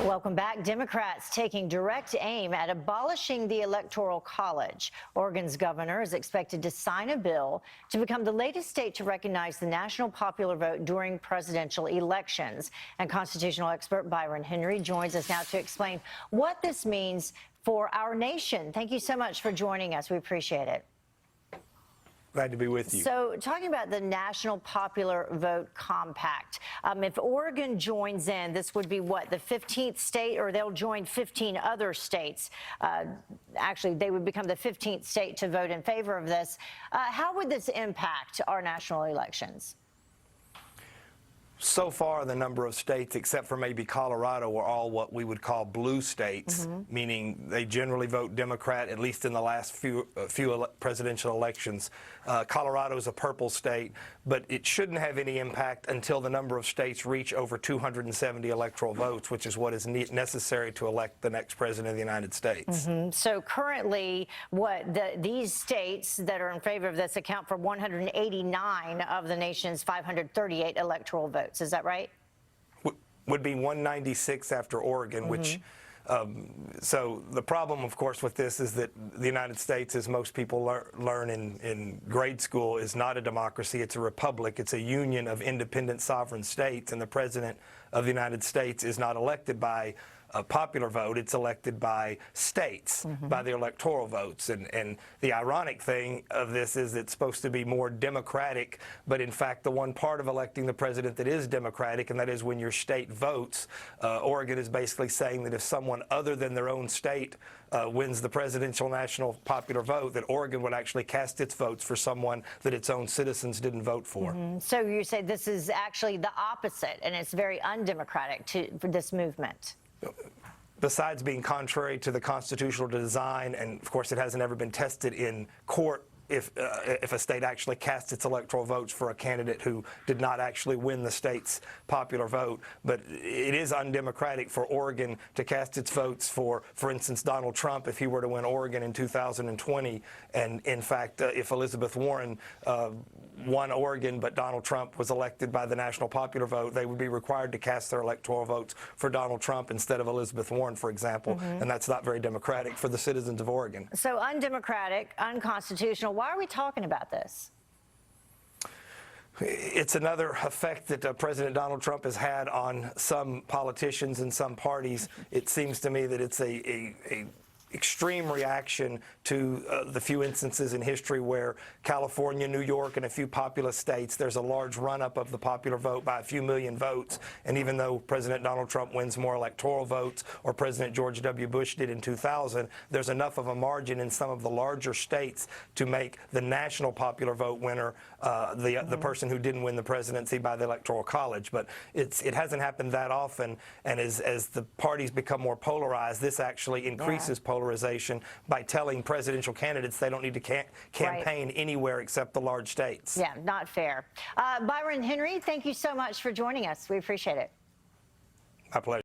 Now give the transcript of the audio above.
Welcome back. Democrats taking direct aim at abolishing the Electoral College. Oregon's governor is expected to sign a bill to become the latest state to recognize the national popular vote during presidential elections. And constitutional expert Byron Henry joins us now to explain what this means for our nation. Thank you so much for joining us. We appreciate it. Glad to be with you. So, talking about the National Popular Vote Compact, if Oregon joins in, this would be what, the 15th state, or they'll join 15 other states? Actually, they would become the 15th state to vote in favor of this. How would this impact our national elections? So far, the number of states, except for maybe Colorado, are all what we would call blue states, meaning they generally vote Democrat, at least in the last few presidential elections. Colorado is a purple state, but it shouldn't have any impact until the number of states reach over 270 electoral votes, which is what is necessary to elect the next president of the United States. So currently, these states that are in favor of this account for 189 of the nation's 538 electoral votes. Is that right? Would be 196 after Oregon, which, so the problem, of course, with this is that the United States, as most people learn in grade school, is not a democracy. It's a republic. It's a union of independent sovereign states, and the president of the United States is not elected by a popular vote. It's elected by states, by the electoral votes. And the ironic thing of this is it's supposed to be more democratic, but in fact the one part of electing the president that is democratic, and that is when your state votes. Oregon is basically saying that if someone other than their own state wins the presidential national popular vote, that Oregon would actually cast its votes for someone that its own citizens didn't vote for. So you say this is actually the opposite, and it's very undemocratic for this movement. Besides being contrary to the constitutional design, and of course it hasn't ever been tested in court if a state actually casts its electoral votes for a candidate who did not actually win the state's popular vote. But it is undemocratic for Oregon to cast its votes for instance, Donald Trump, if he were to win Oregon in 2020. And in fact, if Elizabeth Warren won Oregon, but Donald Trump was elected by the national popular vote, they would be required to cast their electoral votes for Donald Trump instead of Elizabeth Warren, for example. And that's not very democratic for the citizens of Oregon. So undemocratic, unconstitutional. Why are we talking about this? It's another effect that President Donald Trump has had on some politicians and some parties. It seems to me that it's a extreme reaction to the few instances in history where California, New York, and a few populous states, there's a large run-up of the popular vote by a few million votes. And even though President Donald Trump wins more electoral votes, or President George W. Bush did in 2000, there's enough of a margin in some of the larger states to make the national popular vote winner the person who didn't win the presidency by the Electoral College. But it hasn't happened that often, and as the parties become more polarized, this actually increases polarization by telling presidential candidates they don't need to campaign anywhere except the large states. Yeah, not fair. Byron Henry, thank you so much for joining us. We appreciate it. My pleasure.